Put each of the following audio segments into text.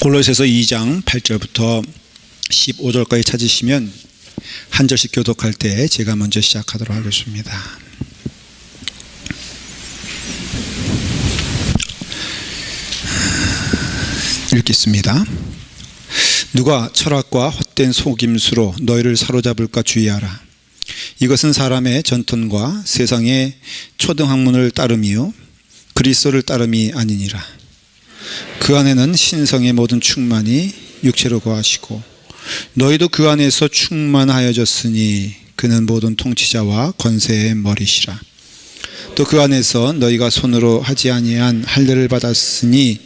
골로새서 2장 8절부터 15절까지 찾으시면 한 절씩 교독할 때 제가 먼저 시작하도록 하겠습니다. 읽겠습니다. 누가 철학과 헛된 속임수로 너희를 사로잡을까 주의하라. 이것은 사람의 전통과 세상의 초등학문을 따름이요 그리스도를 따름이 아니니라. 그 안에는 신성의 모든 충만이 육체로 거하시고 너희도 그 안에서 충만하여졌으니 그는 모든 통치자와 권세의 머리시라. 또 그 안에서 너희가 손으로 하지 아니한 할례를 받았으니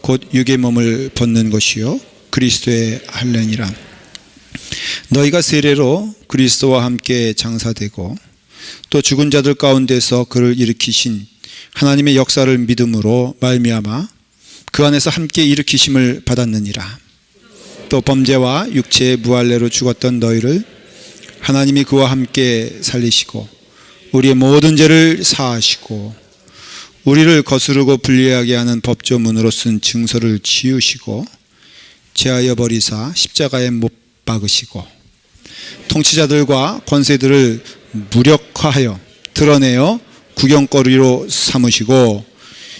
곧 육의 몸을 벗는 것이요 그리스도의 할례니라. 너희가 세례로 그리스도와 함께 장사되고 또 죽은 자들 가운데서 그를 일으키신 하나님의 역사를 믿음으로 말미암아 그 안에서 함께 일으키심을 받았느니라. 또 범죄와 육체의 무할례로 죽었던 너희를 하나님이 그와 함께 살리시고 우리의 모든 죄를 사하시고 우리를 거스르고 불리하게 하는 법조문으로 쓴 증서를 지우시고 제하여 버리사 십자가에 못 박으시고 통치자들과 권세들을 무력화하여 드러내어 구경거리로 삼으시고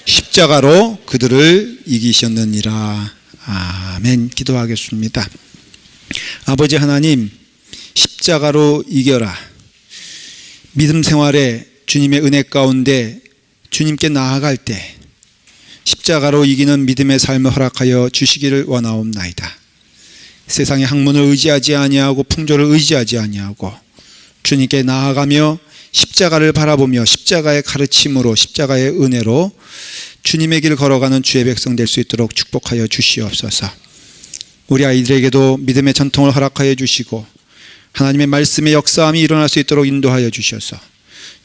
십자가로 그들을 이기셨느니라. 아멘. 기도하겠습니다. 아버지 하나님, 십자가로 이겨라. 믿음 생활에 주님의 은혜 가운데 주님께 나아갈 때 십자가로 이기는 믿음의 삶을 허락하여 주시기를 원하옵나이다. 세상의 학문을 의지하지 아니하고 풍조를 의지하지 아니하고 주님께 나아가며 십자가를 바라보며 십자가의 가르침으로 십자가의 은혜로 주님의 길 걸어가는 주의 백성 될 수 있도록 축복하여 주시옵소서. 우리 아이들에게도 믿음의 전통을 허락하여 주시고 하나님의 말씀의 역사함이 일어날 수 있도록 인도하여 주셔서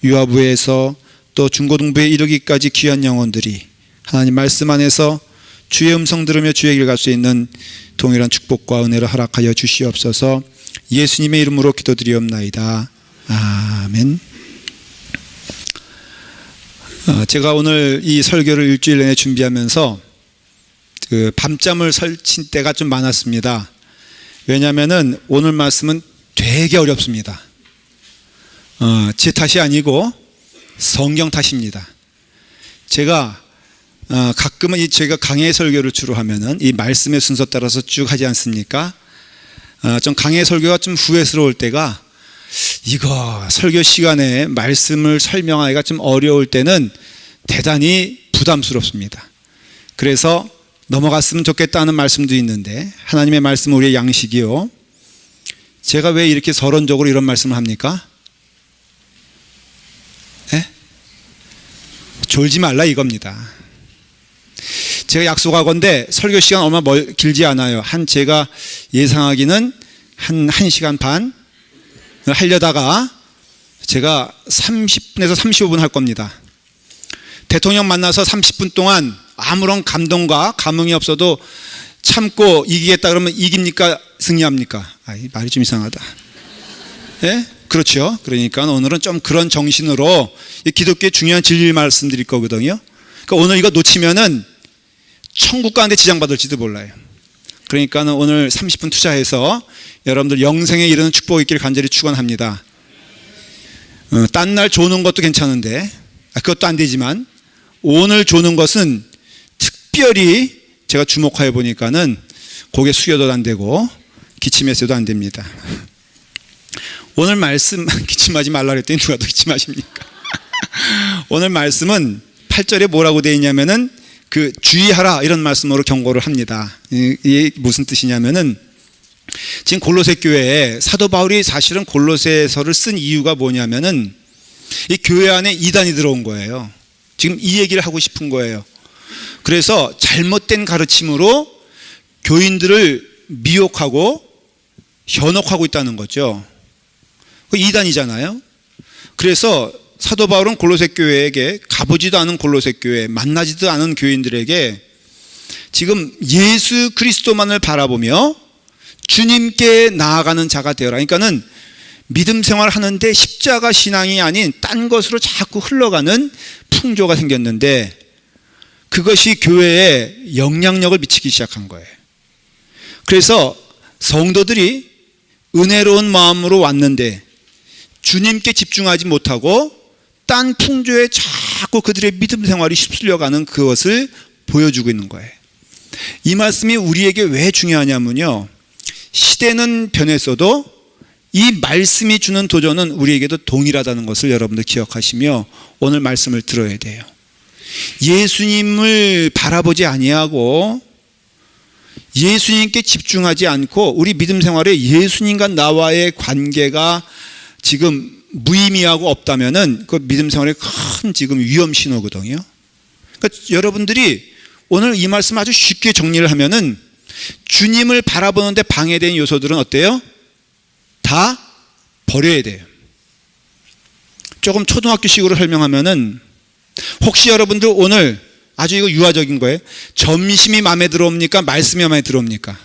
유아부에서 또 중고등부에 이르기까지 귀한 영혼들이 하나님 말씀 안에서 주의 음성 들으며 주의 길 갈 수 있는 동일한 축복과 은혜를 허락하여 주시옵소서. 예수님의 이름으로 기도드리옵나이다. 아멘. 제가 오늘 이 설교를 일주일 내내 준비하면서 밤잠을 설친 때가 좀 많았습니다. 왜냐하면 오늘 말씀은 되게 어렵습니다. 제 탓이 아니고 성경 탓입니다. 제가 가끔은 저희가 강해 설교를 주로 하면은 이 말씀의 순서 따라서 쭉 하지 않습니까? 좀 강해 설교가 좀 후회스러울 때가 이거 설교 시간에 말씀을 설명하기가 좀 어려울 때는 대단히 부담스럽습니다. 그래서 넘어갔으면 좋겠다는 말씀도 있는데 하나님의 말씀은 우리의 양식이요. 제가 왜 이렇게 서론적으로 이런 말씀을 합니까? 졸지 말라 이겁니다. 제가 약속하건대 설교 시간 얼마 길지 않아요. 제가 예상하기는 한 1시간 반 하려다가 제가 30분에서 35분 할 겁니다. 대통령 만나서 30분 동안 아무런 감동과 감흥이 없어도 참고 이기겠다 그러면 이깁니까? 승리합니까? 말이 좀 이상하다. 예? 그렇죠. 그러니까 오늘은 좀 그런 정신으로 기독교의 중요한 진리를 말씀드릴 거거든요. 그러니까 오늘 이거 놓치면은 천국 가는데 지장받을지도 몰라요. 그러니까 오늘 30분 투자해서 여러분들 영생에 이르는 축복이 있기를 간절히 축원합니다. 딴 날 조는 것도 괜찮은데 그것도 안 되지만 오늘 조는 것은 특별히 제가 주목하여 보니까는 고개 숙여도 안 되고 기침했어도 안 됩니다. 오늘 말씀 기침하지 말라 그랬더니 누가 더 기침하십니까? 오늘 말씀은 8절에 뭐라고 되어 있냐면은 주의하라 이런 말씀으로 경고를 합니다. 이게 무슨 뜻이냐면은 지금 골로새 교회에 사도 바울이 사실은 골로새서를 쓴 이유가 뭐냐면은 이 교회 안에 이단이 들어온 거예요. 지금 이 얘기를 하고 싶은 거예요. 그래서 잘못된 가르침으로 교인들을 미혹하고 현혹하고 있다는 거죠. 이단이잖아요. 그래서 사도 바울은 골로새 교회에게 가보지도 않은 골로새 교회, 만나지도 않은 교인들에게 지금 예수 그리스도만을 바라보며 주님께 나아가는 자가 되어라. 그러니까는 믿음 생활을 하는데 십자가 신앙이 아닌 딴 것으로 자꾸 흘러가는 풍조가 생겼는데 그것이 교회에 영향력을 미치기 시작한 거예요. 그래서 성도들이 은혜로운 마음으로 왔는데 주님께 집중하지 못하고 딴 풍조에 자꾸 그들의 믿음 생활이 휩쓸려가는 그것을 보여주고 있는 거예요. 이 말씀이 우리에게 왜 중요하냐면요, 시대는 변했어도 이 말씀이 주는 도전은 우리에게도 동일하다는 것을 여러분들 기억하시며 오늘 말씀을 들어야 돼요. 예수님을 바라보지 아니하고 예수님께 집중하지 않고 우리 믿음 생활에 예수님과 나와의 관계가 지금 무의미하고 없다면은 그 믿음 생활에 큰 지금 위험 신호거든요. 그러니까 여러분들이 오늘 이 말씀 아주 쉽게 정리를 하면은 주님을 바라보는데 방해되는 요소들은 어때요? 다 버려야 돼요. 조금 초등학교식으로 설명하면은 혹시 여러분들 오늘 아주 이거 유아적인 거예요. 점심이 마음에 들어옵니까? 말씀이 마음에 들어옵니까?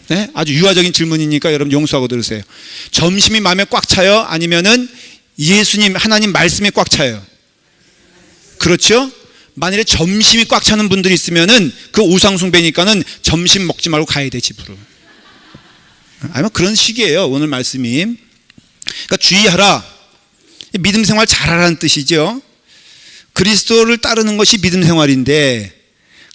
네? 아주 유아적인 질문이니까 여러분 용서하고 들으세요. 점심이 마음에 꽉 차요? 아니면은 예수님, 하나님 말씀이 꽉 차요? 그렇죠? 만일에 점심이 꽉 차는 분들이 있으면은 그 우상숭배니까는 점심 먹지 말고 가야 돼, 집으로. 아마 그런 식이에요, 오늘 말씀이. 그러니까 주의하라. 믿음 생활 잘하라는 뜻이죠. 그리스도를 따르는 것이 믿음 생활인데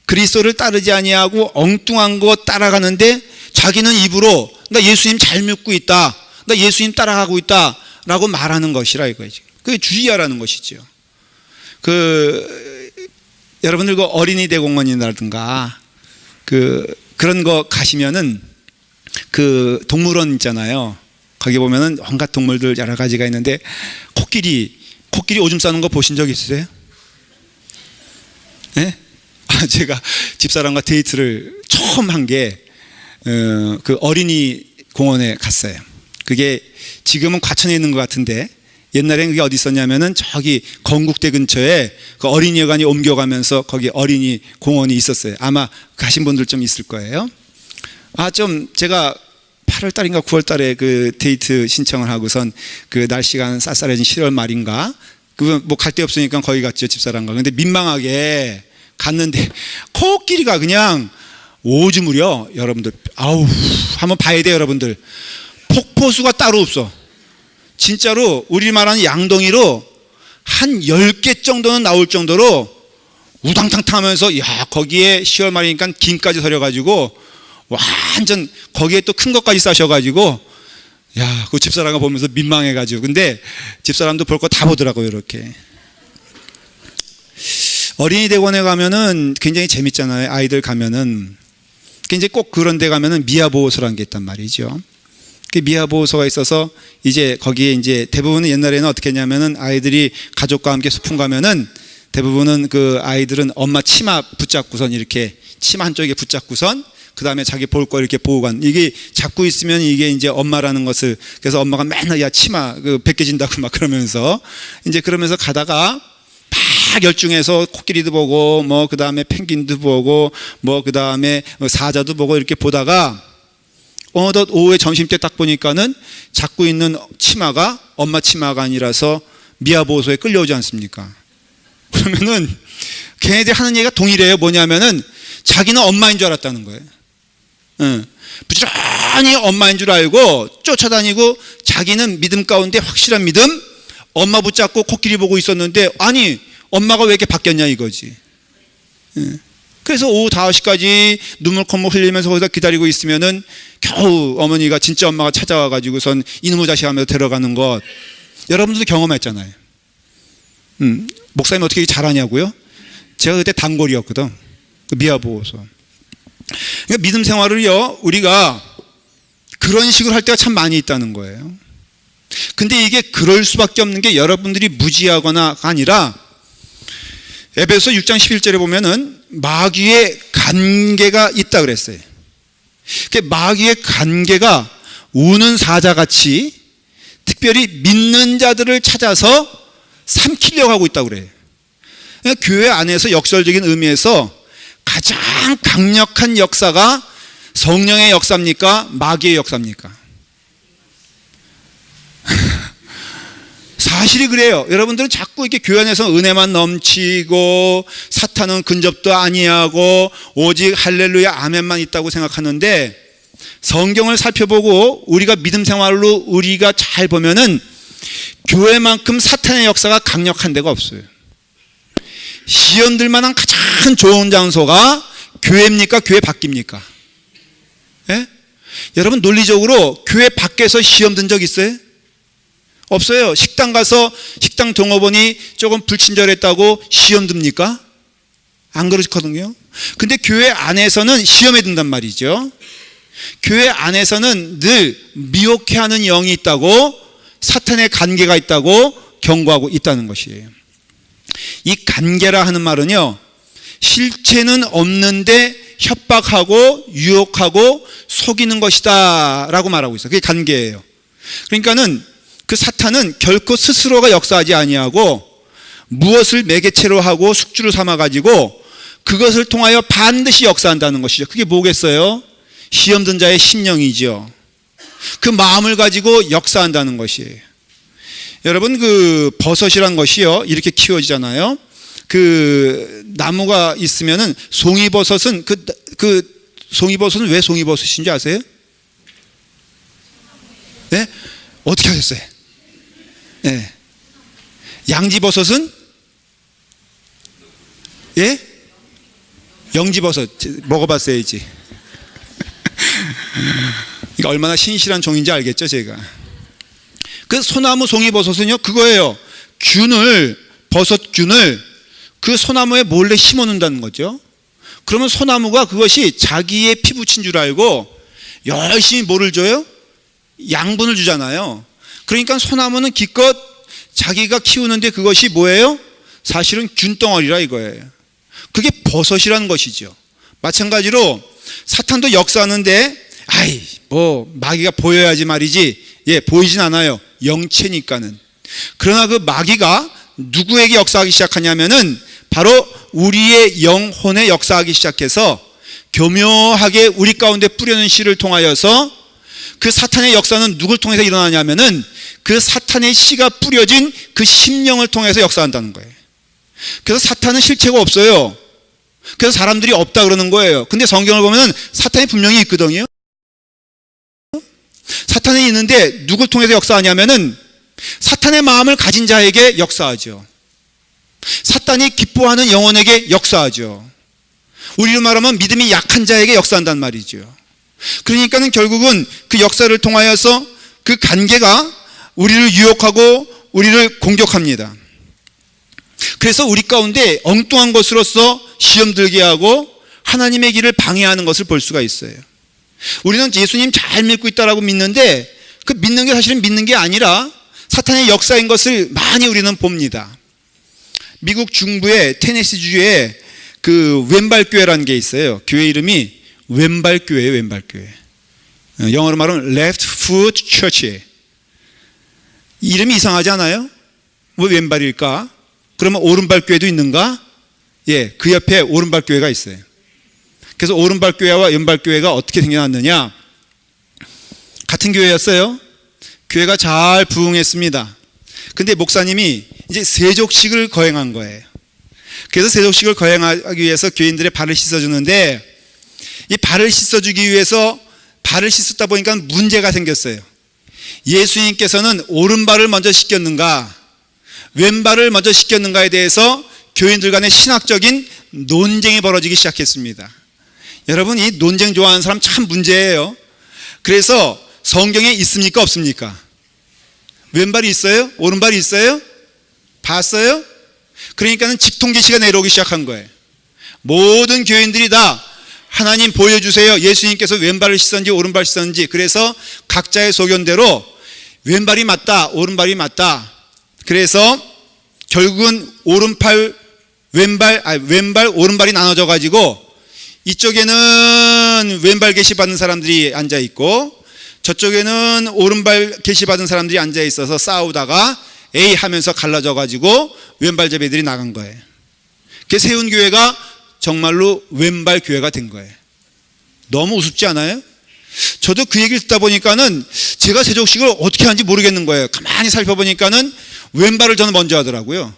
그리스도를 따르지 아니하고 엉뚱한 거 따라가는데 자기는 입으로 나 예수님 잘 믿고 있다, 나 예수님 따라가고 있다 라고 말하는 것이라 이거지. 그게 주의하라는 것이죠. 여러분들 그 어린이 대공원이라든가 그런 거 가시면은 그 동물원 있잖아요. 거기 보면은 온갖 동물들 여러 가지가 있는데 코끼리 오줌 싸는 거 보신 적 있으세요? 네? 제가 집사람과 데이트를 처음 한 게 그 어린이 공원에 갔어요. 그게 지금은 과천에 있는 것 같은데 옛날에는 그게 어디 있었냐면은 저기 건국대 근처에 그 어린이관이 옮겨가면서 거기 어린이 공원이 있었어요. 아마 가신 분들 좀 있을 거예요. 좀 제가 8월 달인가 9월 달에 그 데이트 신청을 하고선 그 날씨가 한 쌀쌀해진 7월 말인가 뭐 갈 데 없으니까 거기 갔죠, 집사람과. 근데 민망하게 갔는데 코끼리가 그냥 오줌을요, 여러분들. 한번 봐야 돼요, 여러분들. 폭포수가 따로 없어. 진짜로 우리 말하는 양동이로 한 10개 정도는 나올 정도로 우당탕탕 하면서 거기에 10월 말이니까 김까지 서려가지고 완전 거기에 또 큰 것까지 싸셔가지고 그 집사람가 보면서 민망해가지고. 근데 집사람도 볼 거 다 보더라고요, 이렇게. 어린이 대공원에 가면은 굉장히 재밌잖아요. 아이들 가면은. 이제 꼭 그런 데 가면은 미아보호소라는 게 있단 말이죠. 그 미아보호소가 있어서 이제 거기에 이제 대부분은 옛날에는 어떻게 했냐면은 아이들이 가족과 함께 소풍 가면은 대부분은 그 아이들은 엄마 치마 붙잡고선 이렇게 치마 한쪽에 붙잡고선 그 다음에 자기 볼 거 이렇게 보고 이게 잡고 있으면 이게 이제 엄마라는 것을, 그래서 엄마가 맨날 치마 벗겨진다고 막 그러면서 이제 그러면서 가다가 막 열중해서 코끼리도 보고 뭐 그 다음에 펭귄도 보고 뭐 그 다음에 사자도 보고 이렇게 보다가 어느덧 오후에 점심때 딱 보니까는 잡고 있는 치마가 엄마 치마가 아니라서 미아보호소에 끌려오지 않습니까? 그러면은 걔네들이 하는 얘기가 동일해요. 뭐냐면은 자기는 엄마인 줄 알았다는 거예요. 부지런히 엄마인 줄 알고 쫓아다니고 자기는 믿음 가운데 확실한 믿음, 엄마 붙잡고 코끼리 보고 있었는데 아니 엄마가 왜 이렇게 바뀌었냐 이거지. 그래서 오후 5시까지 눈물 콧물 흘리면서 거기서 기다리고 있으면은 겨우 어머니가 진짜 엄마가 찾아와가지고선 이놈의 자식 하면서 데려가는 것 여러분들도 경험했잖아요. 목사님 어떻게 잘하냐고요? 제가 그때 단골이었거든. 미아보호소. 그러니까 믿음 생활을요, 우리가 그런 식으로 할 때가 참 많이 있다는 거예요. 근데 이게 그럴 수밖에 없는 게 여러분들이 무지하거나가 아니라 에베소 6장 11절에 보면은 마귀의 관계가 있다 그랬어요. 마귀의 관계가 우는 사자같이 특별히 믿는 자들을 찾아서 삼키려고 하고 있다고 그래요. 그러니까 교회 안에서 역설적인 의미에서 가장 강력한 역사가 성령의 역사입니까? 마귀의 역사입니까? 사실이 그래요. 여러분들은 자꾸 이렇게 교회 안에서 은혜만 넘치고 사탄은 근접도 아니하고 오직 할렐루야 아멘만 있다고 생각하는데, 성경을 살펴보고 우리가 믿음 생활로 우리가 잘 보면은 교회만큼 사탄의 역사가 강력한 데가 없어요. 시험 들 만한 가장 좋은 장소가 교회입니까? 교회 밖입니까? 예? 여러분, 논리적으로 교회 밖에서 시험 든 적 있어요? 없어요. 식당 가서 식당 종업원이 조금 불친절했다고 시험 듭니까? 안 그렇거든요. 근데 교회 안에서는 시험에 든단 말이죠. 교회 안에서는 늘 미혹해 하는 영이 있다고, 사탄의 관계가 있다고 경고하고 있다는 것이에요. 이 관계라 하는 말은요, 실체는 없는데 협박하고 유혹하고 속이는 것이다 라고 말하고 있어요. 그게 관계예요. 그러니까는 그 사탄은 결코 스스로가 역사하지 아니하고 무엇을 매개체로 하고 숙주로 삼아가지고 그것을 통하여 반드시 역사한다는 것이죠. 그게 뭐겠어요? 시험든 자의 심령이죠. 그 마음을 가지고 역사한다는 것이에요. 여러분, 그 버섯이란 것이요, 이렇게 키워지잖아요. 그 나무가 있으면은 송이버섯은 그 송이버섯은 왜 송이버섯인지 아세요? 네? 어떻게 하셨어요? 네. 양지버섯은? 예? 영지버섯 먹어봤어야지. 이게 얼마나 신실한 종인지 알겠죠, 제가. 그 소나무 송이버섯은요, 그거예요. 버섯균을 그 소나무에 몰래 심어 놓는다는 거죠. 그러면 소나무가 그것이 자기의 피부친 줄 알고 열심히 뭐를 줘요? 양분을 주잖아요. 그러니까 소나무는 기껏 자기가 키우는데 그것이 뭐예요? 사실은 균덩어리라 이거예요. 그게 버섯이라는 것이죠. 마찬가지로 사탄도 역사하는데, 뭐 마귀가 보여야지 말이지, 보이진 않아요. 영체니까는. 그러나 그 마귀가 누구에게 역사하기 시작하냐면은 바로 우리의 영혼에 역사하기 시작해서 교묘하게 우리 가운데 뿌려는 씨를 통하여서, 그 사탄의 역사는 누굴 통해서 일어나냐면은 그 사탄의 씨가 뿌려진 그 심령을 통해서 역사한다는 거예요. 그래서 사탄은 실체가 없어요. 그래서 사람들이 없다 그러는 거예요. 근데 성경을 보면 사탄이 분명히 있거든요. 사탄이 있는데 누굴 통해서 역사하냐면은 사탄의 마음을 가진 자에게 역사하죠. 사탄이 기뻐하는 영혼에게 역사하죠. 우리로 말하면 믿음이 약한 자에게 역사한단 말이죠. 그러니까는 결국은 그 역사를 통하여서 그 관계가 우리를 유혹하고 우리를 공격합니다. 그래서 우리 가운데 엉뚱한 것으로서 시험 들게 하고 하나님의 길을 방해하는 것을 볼 수가 있어요. 우리는 예수님 잘 믿고 있다라고 믿는데 그 믿는 게 사실은 믿는 게 아니라 사탄의 역사인 것을 많이 우리는 봅니다. 미국 중부의 테네시주에 그 왼발교회라는 게 있어요. 교회 이름이 왼발교회예요. 왼발교회. 영어로 말하면 Left Foot Church. 이름이 이상하지 않아요? 왜 왼발일까? 그러면 오른발교회도 있는가? 그 옆에 오른발교회가 있어요. 그래서 오른발교회와 왼발교회가 어떻게 생겨났느냐? 같은 교회였어요. 교회가 잘 부흥했습니다. 근데 목사님이 이제 세족식을 거행한 거예요. 그래서 세족식을 거행하기 위해서 교인들의 발을 씻어주는데, 이 발을 씻어주기 위해서 발을 씻었다 보니까 문제가 생겼어요. 예수님께서는 오른발을 먼저 씻겼는가, 왼발을 먼저 씻겼는가에 대해서 교인들 간의 신학적인 논쟁이 벌어지기 시작했습니다. 여러분, 이 논쟁 좋아하는 사람 참 문제예요. 그래서 성경에 있습니까? 없습니까? 왼발이 있어요? 오른발이 있어요? 봤어요? 그러니까는 직통계시가 내려오기 시작한 거예요. 모든 교인들이 다 하나님 보여주세요. 예수님께서 왼발을 씻었는지 오른발을 씻었는지. 그래서 각자의 소견대로 왼발이 맞다, 오른발이 맞다. 그래서 결국은 왼발, 오른발이 나눠져 가지고 이쪽에는 왼발 계시 받은 사람들이 앉아 있고 저쪽에는 오른발 계시 받은 사람들이 앉아 있어서 싸우다가 에이 하면서 갈라져 가지고 왼발 제배들이 나간 거예요. 그 세운 교회가 정말로 왼발 교회가 된 거예요. 너무 우습지 않아요? 저도 그 얘기를 듣다 보니까는 제가 세족식을 어떻게 하는지 모르겠는 거예요. 가만히 살펴보니까는 왼발을 저는 먼저 하더라고요.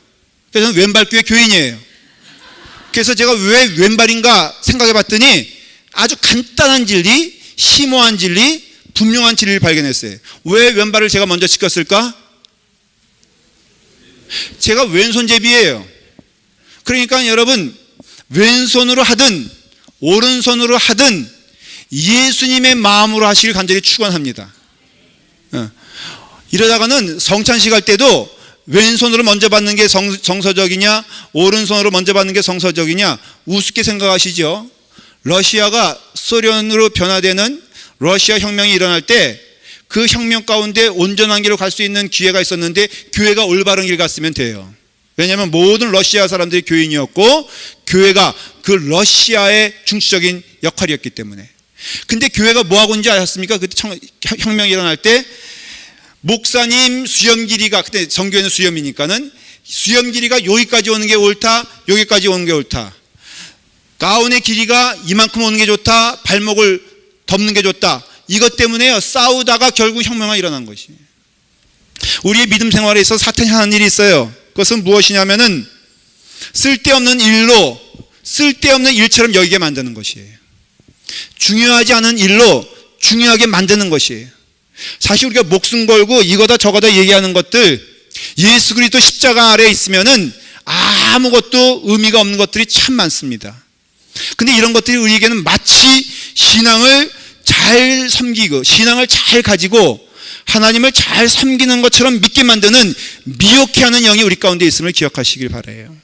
그래서 저는 왼발교회 교인이에요. 그래서 제가 왜 왼발인가 생각해 봤더니 아주 간단한 진리, 심오한 진리, 분명한 진리를 발견했어요. 왜 왼발을 제가 먼저 지켰을까? 제가 왼손잡이에요. 그러니까 여러분, 왼손으로 하든 오른손으로 하든 예수님의 마음으로 하시길 간절히 축원합니다. 이러다가는 성찬식 할 때도 왼손으로 먼저 받는 게 정서적이냐 오른손으로 먼저 받는 게 정서적이냐 우습게 생각하시죠. 러시아가 소련으로 변화되는 러시아 혁명이 일어날 때 그 혁명 가운데 온전한 길로 갈 수 있는 기회가 있었는데 교회가 올바른 길 갔으면 돼요. 왜냐하면 모든 러시아 사람들이 교인이었고 교회가 그 러시아의 중추적인 역할이었기 때문에. 근데 교회가 뭐하고 있는지 아셨습니까? 그때 혁명이 일어날 때 목사님 수염 길이가, 그때 정교회는 수염이니까는 수염 길이가 여기까지 오는 게 옳다, 여기까지 오는 게 옳다. 가운의 길이가 이만큼 오는 게 좋다, 발목을 덮는 게 좋다. 이것 때문에요. 싸우다가 결국 혁명이 일어난 것이에요. 우리의 믿음 생활에 있어서 사탄이 하는 일이 있어요. 그것은 무엇이냐면은 쓸데없는 일로 쓸데없는 일처럼 여기게 만드는 것이에요. 중요하지 않은 일로 중요하게 만드는 것이에요. 사실 우리가 목숨 걸고 이거다 저거다 얘기하는 것들, 예수 그리스도 십자가 아래에 있으면은 아무것도 의미가 없는 것들이 참 많습니다. 근데 이런 것들이 우리에게는 마치 신앙을 잘 섬기고 신앙을 잘 가지고 하나님을 잘 섬기는 것처럼 믿게 만드는 미혹해 하는 영이 우리 가운데 있음을 기억하시길 바라요.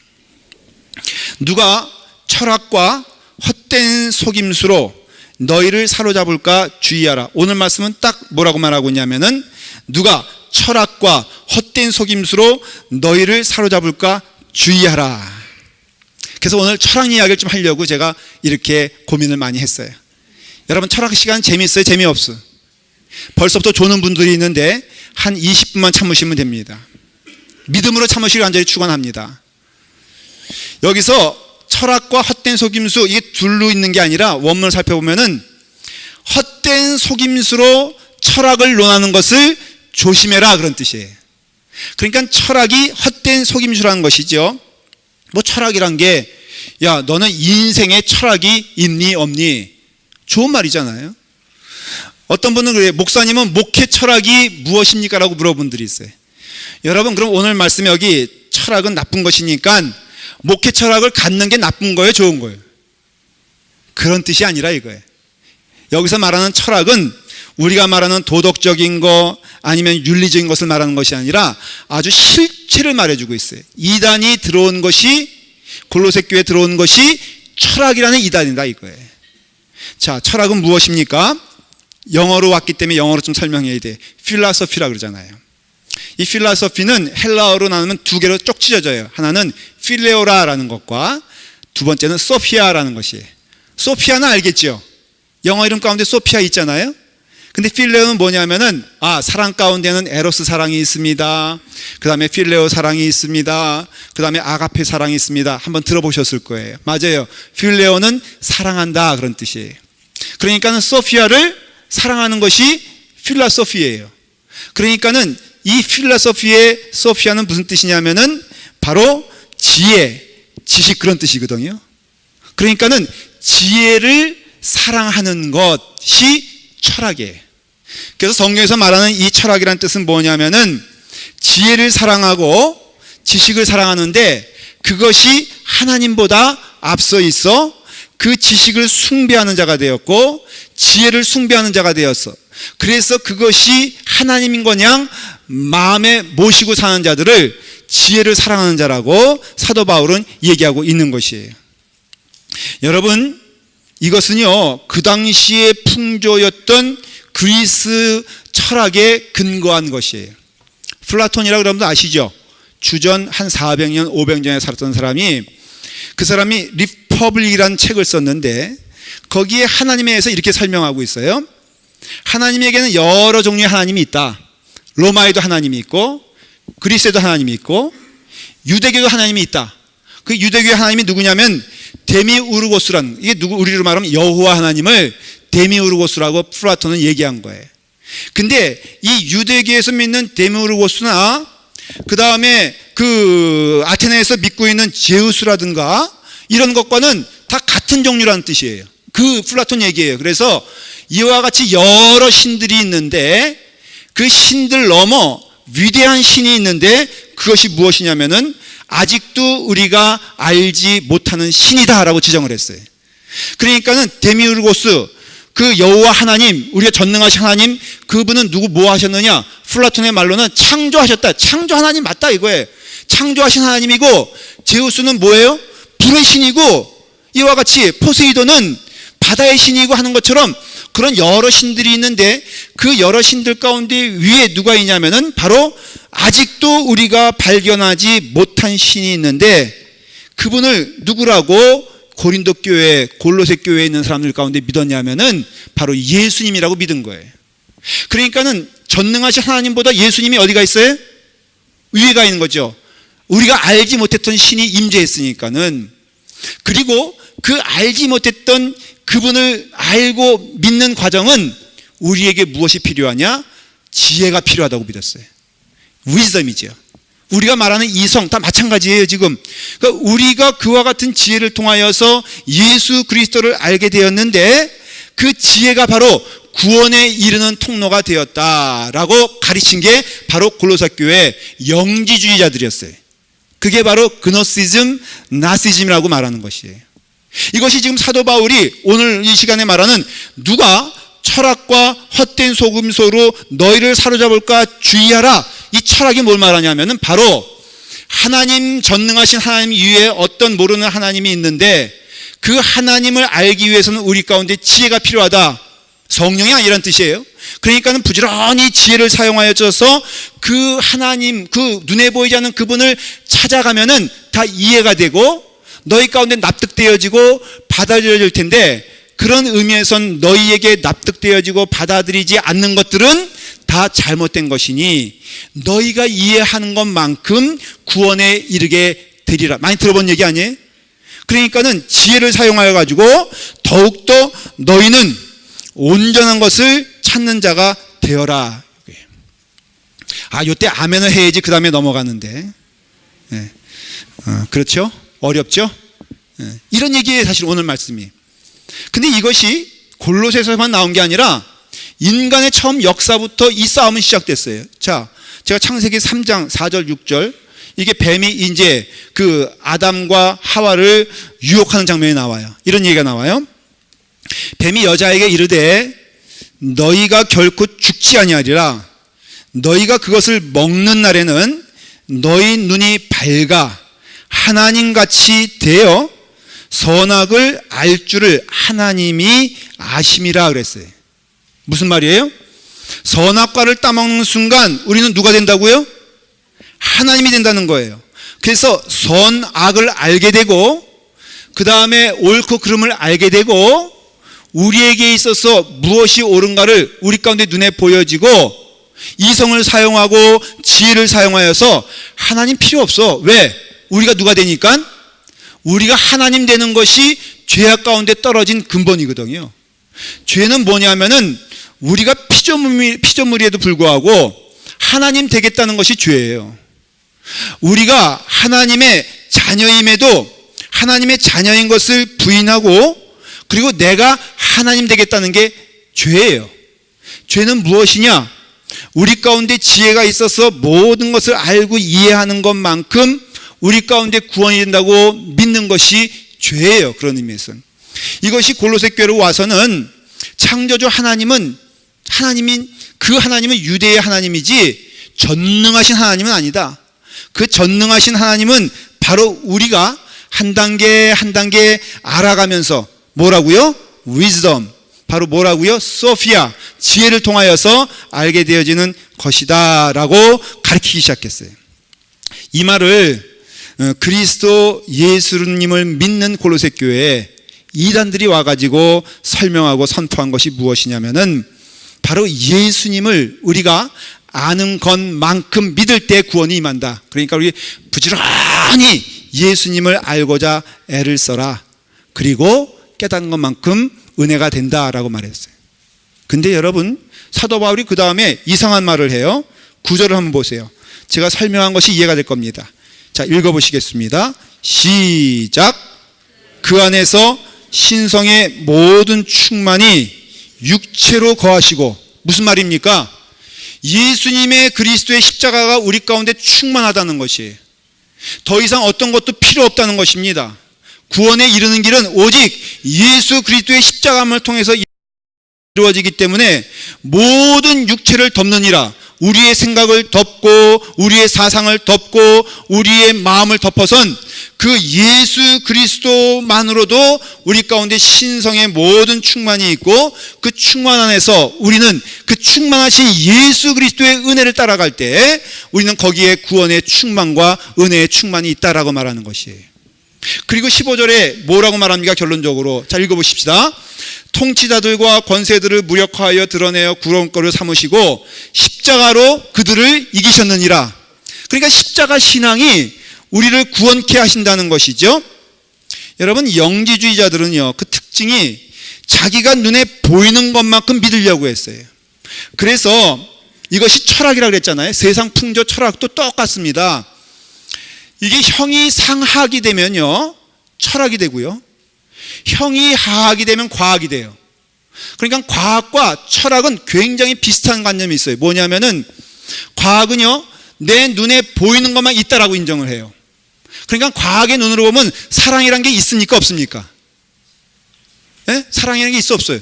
누가 철학과 헛된 속임수로 너희를 사로잡을까 주의하라. 오늘 말씀은 딱 뭐라고 말하고 있냐면은 누가 철학과 헛된 속임수로 너희를 사로잡을까 주의하라. 그래서 오늘 철학 이야기를 좀 하려고 제가 이렇게 고민을 많이 했어요. 여러분, 철학 시간 재미있어요? 재미없어요? 벌써부터 조는 분들이 있는데 한 20분만 참으시면 됩니다. 믿음으로 참으시길 간절히 축원합니다. 여기서 철학과 헛된 속임수, 이게 둘로 있는 게 아니라 원문을 살펴보면은 헛된 속임수로 철학을 논하는 것을 조심해라, 그런 뜻이에요. 그러니까 철학이 헛된 속임수라는 것이죠. 뭐 철학이란 게, 야, 너는 인생에 철학이 있니 없니? 좋은 말이잖아요. 어떤 분은 그래요. 목사님은 목회 철학이 무엇입니까? 라고 물어본 분들이 있어요. 여러분, 그럼 오늘 말씀 여기 철학은 나쁜 것이니까 목회 철학을 갖는 게 나쁜 거예요, 좋은 거예요? 그런 뜻이 아니라 이거예요. 여기서 말하는 철학은 우리가 말하는 도덕적인 거 아니면 윤리적인 것을 말하는 것이 아니라 아주 실체를 말해주고 있어요. 이단이 들어온 것이, 골로새 교회에 들어온 것이 철학이라는 이단이다, 이거예요. 자, 철학은 무엇입니까? 영어로 왔기 때문에 영어로 좀 설명해야 돼. 필라소피라 그러잖아요. 이 필라소피는 헬라어로 나누면 두 개로 쪽 찢어져요. 하나는 필레오라라는 것과 두 번째는 소피아라는 것이에요. 소피아는 알겠죠? 영어 이름 가운데 소피아 있잖아요. 근데 필레오는 뭐냐면은, 사랑 가운데는 에로스 사랑이 있습니다. 그 다음에 필레오 사랑이 있습니다. 그 다음에 아가페 사랑이 있습니다. 한번 들어보셨을 거예요. 맞아요. 필레오는 사랑한다, 그런 뜻이에요. 그러니까는 소피아를 사랑하는 것이 필라소피예요. 그러니까는 이 필라소피의 소피아는 무슨 뜻이냐면은 바로 지혜, 지식, 그런 뜻이거든요. 그러니까는 지혜를 사랑하는 것이 철학이에요. 그래서 성경에서 말하는 이 철학이라는 뜻은 뭐냐면은 지혜를 사랑하고 지식을 사랑하는데 그것이 하나님보다 앞서 있어 그 지식을 숭배하는 자가 되었고 지혜를 숭배하는 자가 되었어. 그래서 그것이 하나님인 거냥 마음에 모시고 사는 자들을 지혜를 사랑하는 자라고 사도 바울은 얘기하고 있는 것이에요. 여러분, 이것은요, 그 당시에 풍조였던 그리스 철학에 근거한 것이에요. 플라톤이라고 여러분도 아시죠? 주전 한 400년, 500년에 살았던 사람이, 그 사람이 리퍼블릭이라는 책을 썼는데 거기에 하나님에 대해서 이렇게 설명하고 있어요. 하나님에게는 여러 종류의 하나님이 있다. 로마에도 하나님이 있고 그리스에도 하나님이 있고 유대교도 하나님이 있다. 그 유대교의 하나님이 누구냐면 데미우르고스라는, 이게 누구, 우리로 말하면 여호와 하나님을 데미우르고스라고 플라톤은 얘기한 거예요. 근데 이 유대교에서 믿는 데미우르고스나 그 다음에 그 아테네에서 믿고 있는 제우스라든가 이런 것과는 다 같은 종류라는 뜻이에요. 그 플라톤 얘기예요. 그래서 이와 같이 여러 신들이 있는데 그 신들 넘어 위대한 신이 있는데 그것이 무엇이냐면은 아직도 우리가 알지 못하는 신이다라고 지정을 했어요. 그러니까는 데미우르고스, 그 여호와 하나님, 우리가 전능하신 하나님, 그분은 누구 뭐 하셨느냐? 플라톤의 말로는 창조하셨다. 창조 하나님 맞다 이거예요. 창조하신 하나님이고, 제우스는 뭐예요? 불의 신이고, 이와 같이 포세이돈은 바다의 신이고 하는 것처럼 그런 여러 신들이 있는데 그 여러 신들 가운데 위에 누가 있냐면은 바로 아직도 우리가 발견하지 못한 신이 있는데 그분을 누구라고 고린도 교회, 골로새 교회에 있는 사람들 가운데 믿었냐면은 바로 예수님이라고 믿은 거예요. 그러니까는 전능하신 하나님보다 예수님이 어디가 있어요? 위에가 있는 거죠. 우리가 알지 못했던 신이 임재했으니까는. 그리고 그 알지 못했던 그분을 알고 믿는 과정은 우리에게 무엇이 필요하냐? 지혜가 필요하다고 믿었어요. 위즈덤이죠. 우리가 말하는 이성 다 마찬가지예요. 지금 그러니까 우리가 그와 같은 지혜를 통하여서 예수 그리스도를 알게 되었는데 그 지혜가 바로 구원에 이르는 통로가 되었다라고 가르친 게 바로 골로새 교회 영지주의자들이었어요. 그게 바로 그노시즘, 나시즘이라고 말하는 것이에요. 이것이 지금 사도 바울이 오늘 이 시간에 말하는 누가 철학과 헛된 속임수로 너희를 사로잡을까 주의하라. 이 철학이 뭘 말하냐면은 바로 하나님, 전능하신 하나님 위에 어떤 모르는 하나님이 있는데 그 하나님을 알기 위해서는 우리 가운데 지혜가 필요하다. 성령이 아니란 뜻이에요. 그러니까는 부지런히 지혜를 사용하여서 그 하나님, 그 눈에 보이지 않는 그분을 찾아가면은 다 이해가 되고 너희 가운데 납득되어지고 받아들여질 텐데 그런 의미에선 너희에게 납득되어지고 받아들이지 않는 것들은 다 잘못된 것이니 너희가 이해하는 것만큼 구원에 이르게 되리라. 많이 들어본 얘기 아니에요? 그러니까는 지혜를 사용하여 가지고 더욱더 너희는 온전한 것을 찾는 자가 되어라. 요때 아멘을 해야지 그 다음에 넘어가는데. 네. 그렇죠? 어렵죠? 네. 이런 얘기예요. 사실 오늘 말씀이. 근데 이것이 골로새서만 나온 게 아니라 인간의 처음 역사부터 이 싸움은 시작됐어요. 자, 제가 창세기 3장 4절 6절 이게 뱀이 이제 그 아담과 하와를 유혹하는 장면이 나와요. 이런 얘기가 나와요. 뱀이 여자에게 이르되 너희가 결코 죽지 아니하리라. 너희가 그것을 먹는 날에는 너희 눈이 밝아 하나님같이 되어 선악을 알 줄을 하나님이 아심이라 그랬어요. 무슨 말이에요? 선악과를 따먹는 순간 우리는 누가 된다고요? 하나님이 된다는 거예요. 그래서 선악을 알게 되고 그 다음에 옳고 그름을 알게 되고 우리에게 있어서 무엇이 옳은가를 우리 가운데 눈에 보여지고 이성을 사용하고 지혜를 사용하여서 하나님 필요 없어. 왜? 우리가 누가 되니까? 우리가 하나님 되는 것이 죄악 가운데 떨어진 근본이거든요. 죄는 뭐냐면은 우리가 피조물에도 불구하고 하나님 되겠다는 것이 죄예요. 우리가 하나님의 자녀임에도 하나님의 자녀인 것을 부인하고 그리고 내가 하나님 되겠다는 게 죄예요. 죄는 무엇이냐? 우리 가운데 지혜가 있어서 모든 것을 알고 이해하는 것만큼 우리 가운데 구원이 된다고 믿는 것이 죄예요. 그런 의미에서는. 이것이 골로새 교회로 와서는 창조주 하나님은 그 하나님은 유대의 하나님이지 전능하신 하나님은 아니다. 그 전능하신 하나님은 바로 우리가 한 단계 한 단계 알아가면서 뭐라고요? wisdom. 바로 뭐라고요? 소피아. 지혜를 통하여서 알게 되어지는 것이다 라고 가르치기 시작했어요. 이 말을 그리스도 예수님을 믿는 골로새 교회에 이단들이 와가지고 설명하고 선포한 것이 무엇이냐면은 바로 예수님을 우리가 아는 것만큼 믿을 때 구원이 임한다. 그러니까 우리 부지런히 예수님을 알고자 애를 써라. 그리고 깨닫는 것만큼 은혜가 된다라고 말했어요. 근데 여러분 사도 바울이 그 다음에 이상한 말을 해요. 9절을 한번 보세요. 제가 설명한 것이 이해가 될 겁니다. 자, 읽어보시겠습니다. 시작. 그 안에서 신성의 모든 충만이 육체로 거하시고, 무슨 말입니까? 예수님의 그리스도의 십자가가 우리 가운데 충만하다는 것이, 더 이상 어떤 것도 필요 없다는 것입니다. 구원에 이르는 길은 오직 예수 그리스도의 십자가를 통해서 이루어지기 때문에 모든 육체를 덮느니라. 우리의 생각을 덮고 우리의 사상을 덮고 우리의 마음을 덮어선 그 예수 그리스도만으로도 우리 가운데 신성의 모든 충만이 있고, 그 충만 안에서 우리는 그 충만하신 예수 그리스도의 은혜를 따라갈 때 우리는 거기에 구원의 충만과 은혜의 충만이 있다라고 말하는 것이에요. 그리고 15절에 뭐라고 말합니까? 결론적으로 자, 읽어보십시다. 통치자들과 권세들을 무력화하여 드러내어 구렁거를 삼으시고 십자가로 그들을 이기셨느니라. 그러니까 십자가 신앙이 우리를 구원케 하신다는 것이죠. 여러분, 영지주의자들은요, 그 특징이 자기가 눈에 보이는 것만큼 믿으려고 했어요. 그래서 이것이 철학이라고 그랬잖아요. 세상 풍조 철학도 똑같습니다. 이게 형이 상하게 되면요, 철학이 되고요, 형이 하하게 되면 과학이 돼요. 그러니까 과학과 철학은 굉장히 비슷한 관념이 있어요. 뭐냐면은 과학은요, 내 눈에 보이는 것만 있다라고 인정을 해요. 그러니까 과학의 눈으로 보면 사랑이란 게 있습니까? 없습니까? 예? 사랑이라는 게 있어 없어요?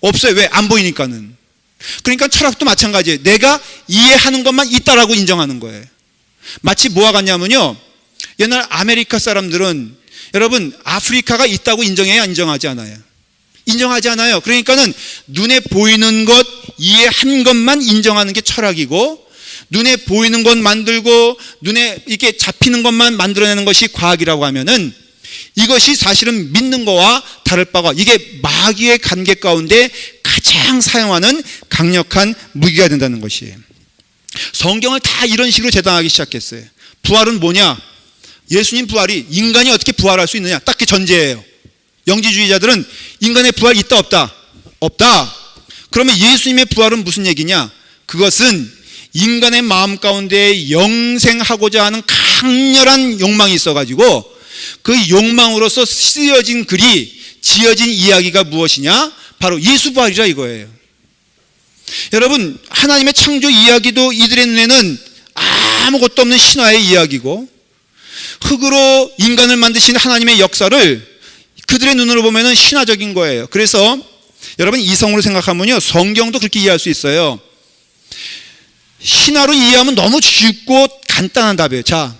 없어요. 왜? 안 보이니까는. 그러니까 철학도 마찬가지예요. 내가 이해하는 것만 있다라고 인정하는 거예요. 마치 뭐와 같냐면요, 옛날 아메리카 사람들은 여러분 아프리카가 있다고 인정해야 인정하지 않아요? 인정하지 않아요. 그러니까는 눈에 보이는 것, 이해한 것만 인정하는 게 철학이고, 눈에 보이는 것 만들고 눈에 이렇게 잡히는 것만 만들어내는 것이 과학이라고 하면은 이것이 사실은 믿는 거와 다를 바가, 이게 마귀의 관계 가운데 가장 사용하는 강력한 무기가 된다는 것이에요. 성경을 다 이런 식으로 재단하기 시작했어요. 부활은 뭐냐? 예수님 부활이, 인간이 어떻게 부활할 수 있느냐? 딱 그 전제예요. 영지주의자들은 인간의 부활 있다 없다? 없다. 그러면 예수님의 부활은 무슨 얘기냐? 그것은 인간의 마음 가운데 영생하고자 하는 강렬한 욕망이 있어가지고 그 욕망으로서 쓰여진 글이, 지어진 이야기가 무엇이냐? 바로 예수 부활이라 이거예요. 여러분, 하나님의 창조 이야기도 이들의 눈에는 아무것도 없는 신화의 이야기고, 흙으로 인간을 만드신 하나님의 역사를 그들의 눈으로 보면은 신화적인 거예요. 그래서 여러분, 이성으로 생각하면요, 성경도 그렇게 이해할 수 있어요. 신화로 이해하면 너무 쉽고 간단한 답이에요. 자,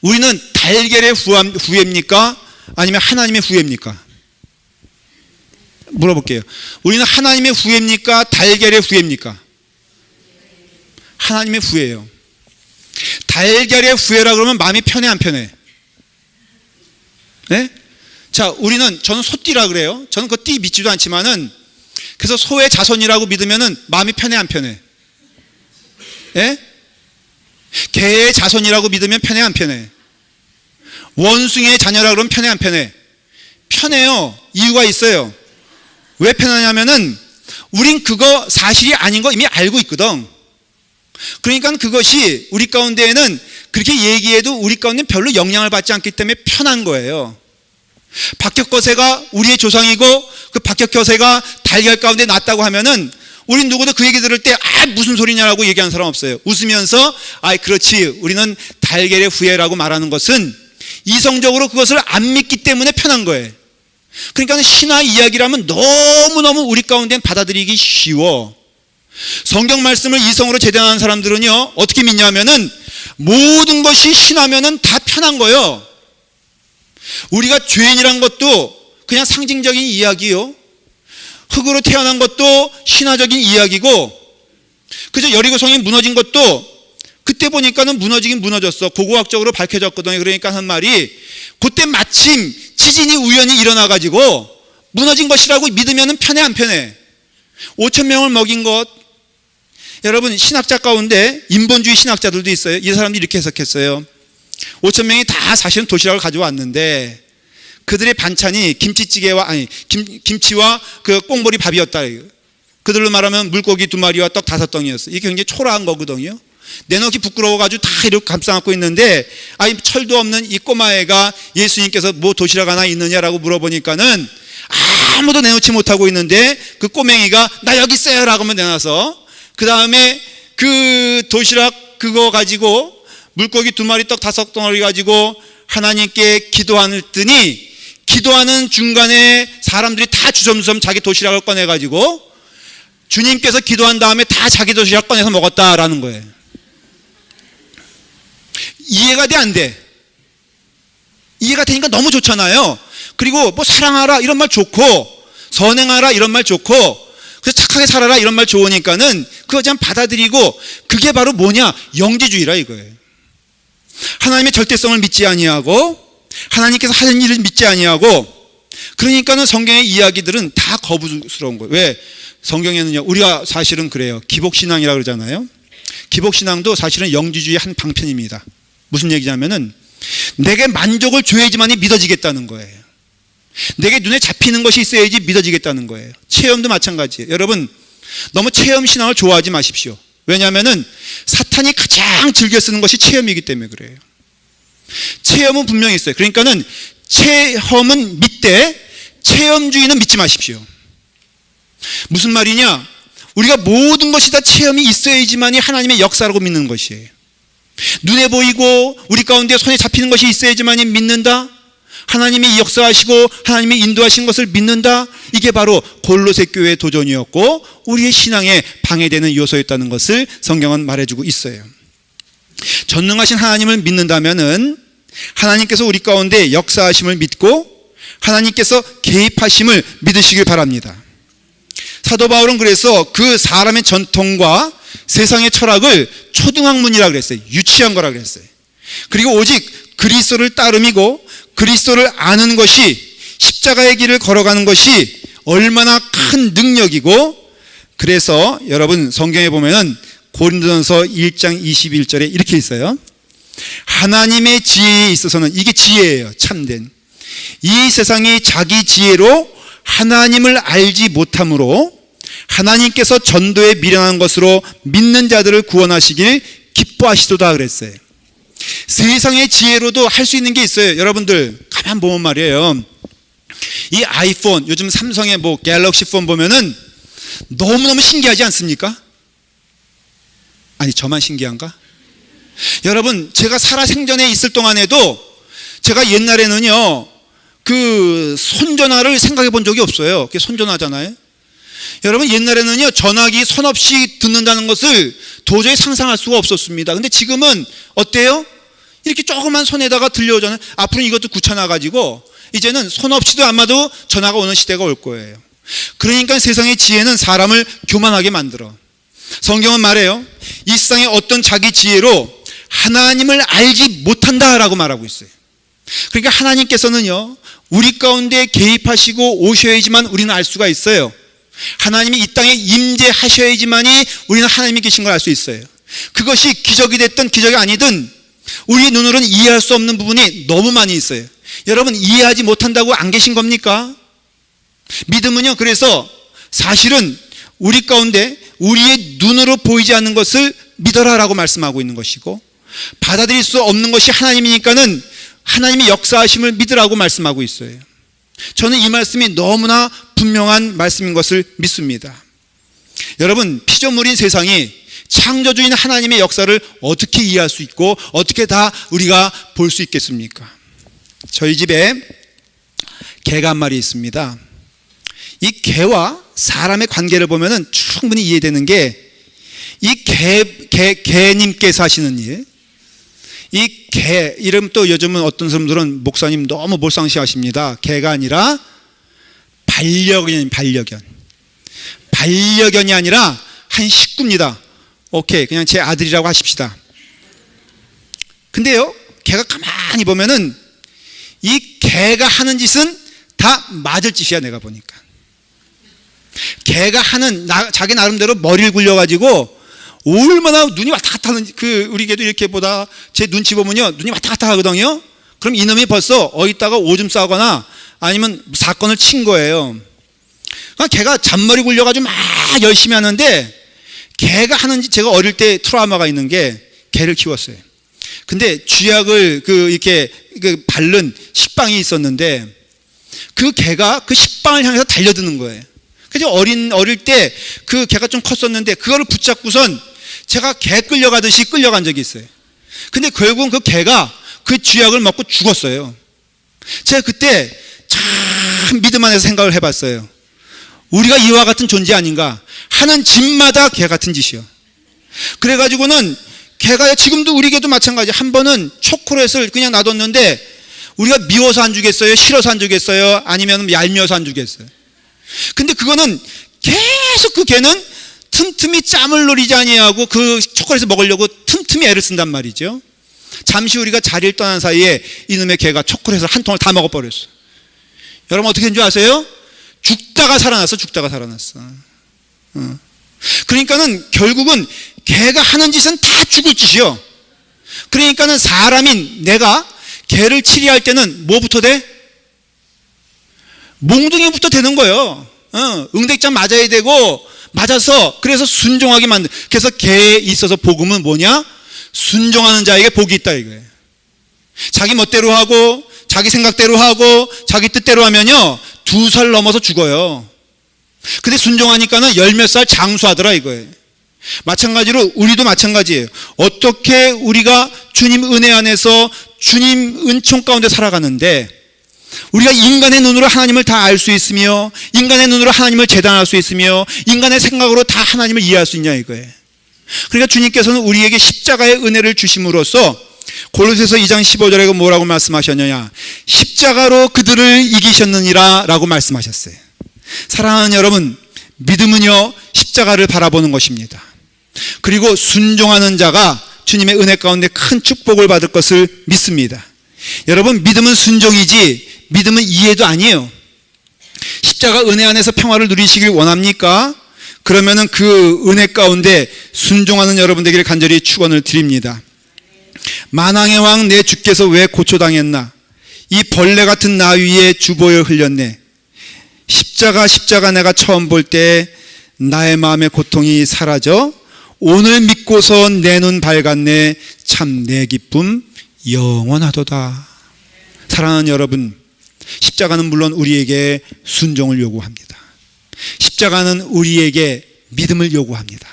우리는 달걀의 후예입니까? 아니면 하나님의 후예입니까? 물어볼게요. 우리는 하나님의 후예입니까? 달걀의 후예입니까? 하나님의 후예예요. 달걀의 후예라 그러면 마음이 편해 안 편해? 네? 자, 저는 소띠라 그래요. 저는 그 띠 믿지도 않지만은, 그래서 소의 자손이라고 믿으면은 마음이 편해 안 편해? 예? 개의 자손이라고 믿으면 편해 안 편해? 원숭이의 자녀라 그러면 편해 안 편해? 편해요. 이유가 있어요. 왜 편하냐면은 우린 그거 사실이 아닌 거 이미 알고 있거든. 그러니까 그것이 우리 가운데에는 그렇게 얘기해도 우리 가운데 별로 영향을 받지 않기 때문에 편한 거예요. 박격거새가 우리의 조상이고 그 박격거새가 달걀 가운데 났다고 하면은 우린 누구도 그 얘기 들을 때 무슨 소리냐라고 얘기하는 사람 없어요. 웃으면서 그렇지, 우리는 달걀의 후예라고 말하는 것은 이성적으로 그것을 안 믿기 때문에 편한 거예요. 그러니까 신화 이야기라면 너무너무 우리 가운데는 받아들이기 쉬워. 성경 말씀을 이성으로 재단하는 사람들은요, 어떻게 믿냐면은 모든 것이 신화면은 다 편한 거예요. 우리가 죄인이란 것도 그냥 상징적인 이야기요, 흙으로 태어난 것도 신화적인 이야기고, 그저 여리고성이 무너진 것도 그때 보니까는 무너지긴 무너졌어. 고고학적으로 밝혀졌거든요. 그러니까 한 말이, 그때 마침 지진이 우연히 일어나가지고 무너진 것이라고 믿으면 편해 안 편해? 5,000명을 먹인 것. 여러분, 신학자 가운데 인본주의 신학자들도 있어요. 이 사람들이 이렇게 해석했어요. 5,000명이 다 사실은 도시락을 가져왔는데 그들의 반찬이 김치와 그 꽁보리 밥이었다. 그들로 말하면 물고기 2마리와 떡 5덩이였어요. 이게 굉장히 초라한 거거든요. 내놓기 부끄러워가지고 다 이렇게 감싸안고 있는데, 철도 없는 이 꼬마애가 예수님께서 뭐 도시락 하나 있느냐라고 물어보니까는 아무도 내놓지 못하고 있는데, 그 꼬맹이가 나 여기 있어요 라고 하면 내놔서, 그 다음에 그 도시락 그거 가지고 물고기 2마리 떡 5덩어리 가지고 하나님께 기도하더니, 기도하는 중간에 사람들이 다 주섬주섬 자기 도시락을 꺼내가지고 주님께서 기도한 다음에 다 자기 도시락 꺼내서 먹었다라는 거예요. 이해가 돼, 안 돼? 이해가 되니까 너무 좋잖아요. 그리고 뭐 사랑하라 이런 말 좋고, 선행하라 이런 말 좋고, 그래서 착하게 살아라 이런 말 좋으니까는 그거 좀 받아들이고, 그게 바로 뭐냐? 영지주의라 이거예요. 하나님의 절대성을 믿지 아니하고, 하나님께서 하는 일을 믿지 아니하고, 그러니까는 성경의 이야기들은 다 거부스러운 거예요. 왜? 성경에는요, 우리가 사실은 그래요. 기복신앙이라고 그러잖아요. 기복신앙도 사실은 영지주의의 한 방편입니다. 무슨 얘기냐면은, 내게 만족을 줘야지만이 믿어지겠다는 거예요. 내게 눈에 잡히는 것이 있어야지 믿어지겠다는 거예요. 체험도 마찬가지예요. 여러분, 너무 체험 신앙을 좋아하지 마십시오. 왜냐하면은 사탄이 가장 즐겨 쓰는 것이 체험이기 때문에 그래요. 체험은 분명히 있어요. 그러니까는 체험은 믿되 체험주의는 믿지 마십시오. 무슨 말이냐? 우리가 모든 것이 다 체험이 있어야지만이 하나님의 역사라고 믿는 것이에요. 눈에 보이고 우리 가운데 손에 잡히는 것이 있어야지만이 믿는다. 하나님이 역사하시고 하나님이 인도하신 것을 믿는다. 이게 바로 골로새 교회의 도전이었고 우리의 신앙에 방해되는 요소였다는 것을 성경은 말해주고 있어요. 전능하신 하나님을 믿는다면은 하나님께서 우리 가운데 역사하심을 믿고 하나님께서 개입하심을 믿으시길 바랍니다. 사도 바울은 그래서 그 사람의 전통과 세상의 철학을 초등학문이라고 그랬어요. 유치한 거라고 그랬어요. 그리고 오직 그리스도를 따름이고 그리스도를 아는 것이, 십자가의 길을 걸어가는 것이 얼마나 큰 능력이고, 그래서 여러분 성경에 보면은 고린도전서 1장 21절에 이렇게 있어요. 하나님의 지혜에 있어서는, 이게 지혜예요. 참된. 이 세상이 자기 지혜로 하나님을 알지 못함으로 하나님께서 전도에 미련한 것으로 믿는 자들을 구원하시길 기뻐하시도다 그랬어요. 세상의 지혜로도 할 수 있는 게 있어요. 여러분들 가만 보면 말이에요, 이 아이폰, 요즘 삼성의 뭐 갤럭시 폰 보면은 너무너무 신기하지 않습니까? 아니 저만 신기한가? 여러분, 제가 살아생전에 있을 동안에도 제가 옛날에는요 그 손전화를 생각해 본 적이 없어요. 그게 손전화잖아요. 여러분, 옛날에는요 전화기 선 없이 듣는다는 것을 도저히 상상할 수가 없었습니다. 근데 지금은 어때요? 이렇게 조그만 손에다가 들려오잖아요. 앞으로 이것도 귀찮아가지고 이제는 손 없이도 아마도 전화가 오는 시대가 올 거예요. 그러니까 세상의 지혜는 사람을 교만하게 만들어. 성경은 말해요, 이 세상의 어떤 자기 지혜로 하나님을 알지 못한다라고 말하고 있어요. 그러니까 하나님께서는요 우리 가운데 개입하시고 오셔야지만 우리는 알 수가 있어요. 하나님이 이 땅에 임재하셔야지만이 우리는 하나님이 계신 걸 알 수 있어요. 그것이 기적이 됐든 기적이 아니든 우리 눈으로는 이해할 수 없는 부분이 너무 많이 있어요. 여러분, 이해하지 못한다고 안 계신 겁니까? 믿음은요, 그래서 사실은 우리 가운데 우리의 눈으로 보이지 않는 것을 믿어라라고 말씀하고 있는 것이고, 받아들일 수 없는 것이 하나님이니까는 하나님의 역사하심을 믿으라고 말씀하고 있어요. 저는 이 말씀이 너무나 분명한 말씀인 것을 믿습니다. 여러분, 피조물인 세상이 창조주인 하나님의 역사를 어떻게 이해할 수 있고 어떻게 다 우리가 볼 수 있겠습니까? 저희 집에 개가 한 마리 있습니다. 이 개와 사람의 관계를 보면은 충분히 이해되는 게, 이 개님께서 하시는 일, 이 개 이름 또 요즘은 어떤 사람들은 목사님 너무 몰상시하십니다. 개가 아니라 반려견, 반려견이 아니라 한 식구입니다. 오케이, 그냥 제 아들이라고 하십시다. 근데요, 개가 가만히 보면은 이 개가 하는 짓은 다 맞을 짓이야. 내가 보니까 개가 하는 자기 나름대로 머리를 굴려가지고 얼마나 눈이 왔다 갔다 하는지, 우리 개도 이렇게 보다 제 눈치 보면요 눈이 왔다 갔다 하거든요. 그럼 이놈이 벌써 어디다가 오줌 싸거나 아니면 사건을 친 거예요. 그러니까 걔가 잔머리 굴려가지고 막 열심히 하는데 개가 하는지, 제가 어릴 때 트라우마가 있는 게 개를 키웠어요. 근데 쥐약을 이렇게 바른 식빵이 있었는데 그 개가 그 식빵을 향해서 달려드는 거예요. 그래서 어릴 때 그 개가 좀 컸었는데 그거를 붙잡고선 제가 개 끌려가듯이 끌려간 적이 있어요. 근데 결국은 그 개가 그 쥐약을 먹고 죽었어요. 제가 그때 참 믿음 안에서 생각을 해봤어요. 우리가 이와 같은 존재 아닌가? 하는 짓마다 개 같은 짓이요. 그래가지고는 개가 지금도 우리 개도 마찬가지. 한 번은 초콜릿을 그냥 놔뒀는데 우리가 미워서 안 주겠어요? 싫어서 안 주겠어요? 아니면 얄미워서 안 주겠어요? 근데 그거는 계속 그 개는 틈틈이 짬을 노리지 아니하고 그 초콜릿을 먹으려고 틈틈이 애를 쓴단 말이죠. 잠시 우리가 자리를 떠난 사이에 이놈의 개가 초콜릿을 한 통을 다 먹어버렸어. 여러분 어떻게 된 줄 아세요? 죽다가 살아났어. 그러니까는 결국은 개가 하는 짓은 다 죽을 짓이요. 그러니까는 사람인 내가 개를 치리할 때는 뭐부터 돼? 몽둥이부터 되는 거예요. 응대장 맞아야 되고, 맞아서 그래서 순종하게 만든. 그래서 개에 있어서 복음은 뭐냐? 순종하는 자에게 복이 있다 이거예요. 자기 멋대로 하고 자기 생각대로 하고 자기 뜻대로 하면요 2살 넘어서 죽어요. 근데 순종하니까는 10몇 살 장수하더라 이거예요. 마찬가지로 우리도 마찬가지예요. 어떻게 우리가 주님 은혜 안에서 주님 은총 가운데 살아가는데 우리가 인간의 눈으로 하나님을 다 알 수 있으며 인간의 눈으로 하나님을 재단할 수 있으며 인간의 생각으로 다 하나님을 이해할 수 있냐 이거예요. 그러니까 주님께서는 우리에게 십자가의 은혜를 주심으로써 골로새서 2장 15절에 뭐라고 말씀하셨느냐? 십자가로 그들을 이기셨느니라 라고 말씀하셨어요. 사랑하는 여러분, 믿음은요 십자가를 바라보는 것입니다. 그리고 순종하는 자가 주님의 은혜 가운데 큰 축복을 받을 것을 믿습니다. 여러분, 믿음은 순종이지 믿음은 이해도 아니에요. 십자가 은혜 안에서 평화를 누리시길 원합니까? 그러면은 그 은혜 가운데 순종하는 여러분 되기를 간절히 축원을 드립니다. 만왕의 왕 내 주께서 왜 고초당했나? 이 벌레 같은 나 위에 주보여 흘렸네. 십자가 내가 처음 볼 때 나의 마음의 고통이 사라져 오늘 믿고서 내 눈 밝았네. 참 내 기쁨 영원하도다. 사랑하는 여러분, 십자가는 물론 우리에게 순종을 요구합니다. 십자가는 우리에게 믿음을 요구합니다.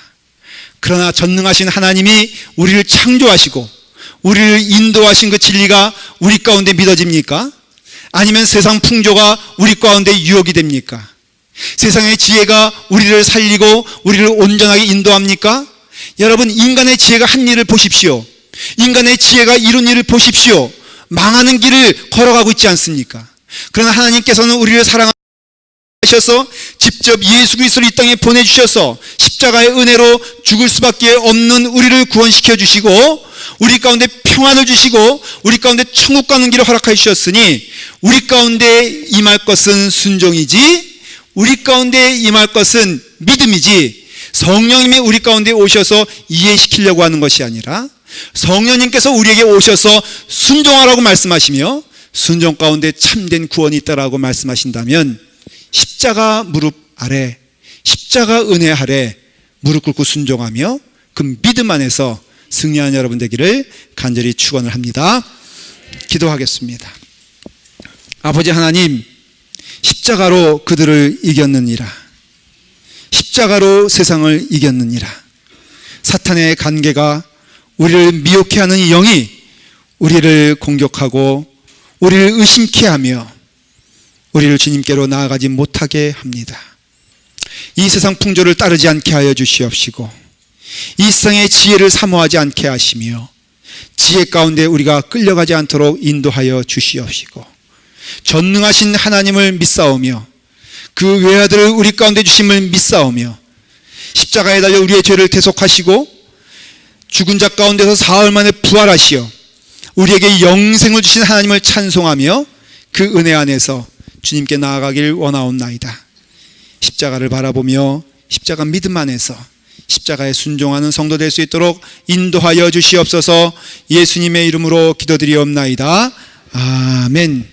그러나 전능하신 하나님이 우리를 창조하시고 우리를 인도하신 그 진리가 우리 가운데 믿어집니까? 아니면 세상 풍조가 우리 가운데 유혹이 됩니까? 세상의 지혜가 우리를 살리고 우리를 온전하게 인도합니까? 여러분, 인간의 지혜가 한 일을 보십시오. 인간의 지혜가 이룬 일을 보십시오. 망하는 길을 걸어가고 있지 않습니까? 그러나 하나님께서는 우리를 사랑하셔서 직접 예수 그리스도를 이 땅에 보내주셔서 십자가의 은혜로 죽을 수밖에 없는 우리를 구원시켜 주시고 우리 가운데 평안을 주시고 우리 가운데 천국 가는 길을 허락해 주셨으니 우리 가운데 임할 것은 순종이지 우리 가운데 임할 것은 믿음이지 성령님이 우리 가운데 오셔서 이해시키려고 하는 것이 아니라 성령님께서 우리에게 오셔서 순종하라고 말씀하시며 순종 가운데 참된 구원이 있다라고 말씀하신다면 십자가 무릎 아래, 십자가 은혜 아래 무릎 꿇고 순종하며 그 믿음 안에서 승리하는 여러분 되기를 간절히 축원을 합니다. 기도하겠습니다. 아버지 하나님, 십자가로 그들을 이겼느니라. 십자가로 세상을 이겼느니라. 사탄의 관계가 우리를 미혹해 하는 이 영이 우리를 공격하고 우리를 의심케 하며 우리를 주님께로 나아가지 못하게 합니다. 이 세상 풍조를 따르지 않게 하여 주시옵시고 이 세상의 지혜를 사모하지 않게 하시며 지혜 가운데 우리가 끌려가지 않도록 인도하여 주시옵시고 전능하신 하나님을 믿사오며 그 외아들을 우리 가운데 주심을 믿사오며 십자가에 달려 우리의 죄를 대속하시고 죽은 자 가운데서 사흘 만에 부활하시어 우리에게 영생을 주신 하나님을 찬송하며 그 은혜 안에서 주님께 나아가길 원하옵나이다. 십자가를 바라보며 십자가 믿음 안에서 십자가에 순종하는 성도 될 수 있도록 인도하여 주시옵소서. 예수님의 이름으로 기도드리옵나이다. 아멘.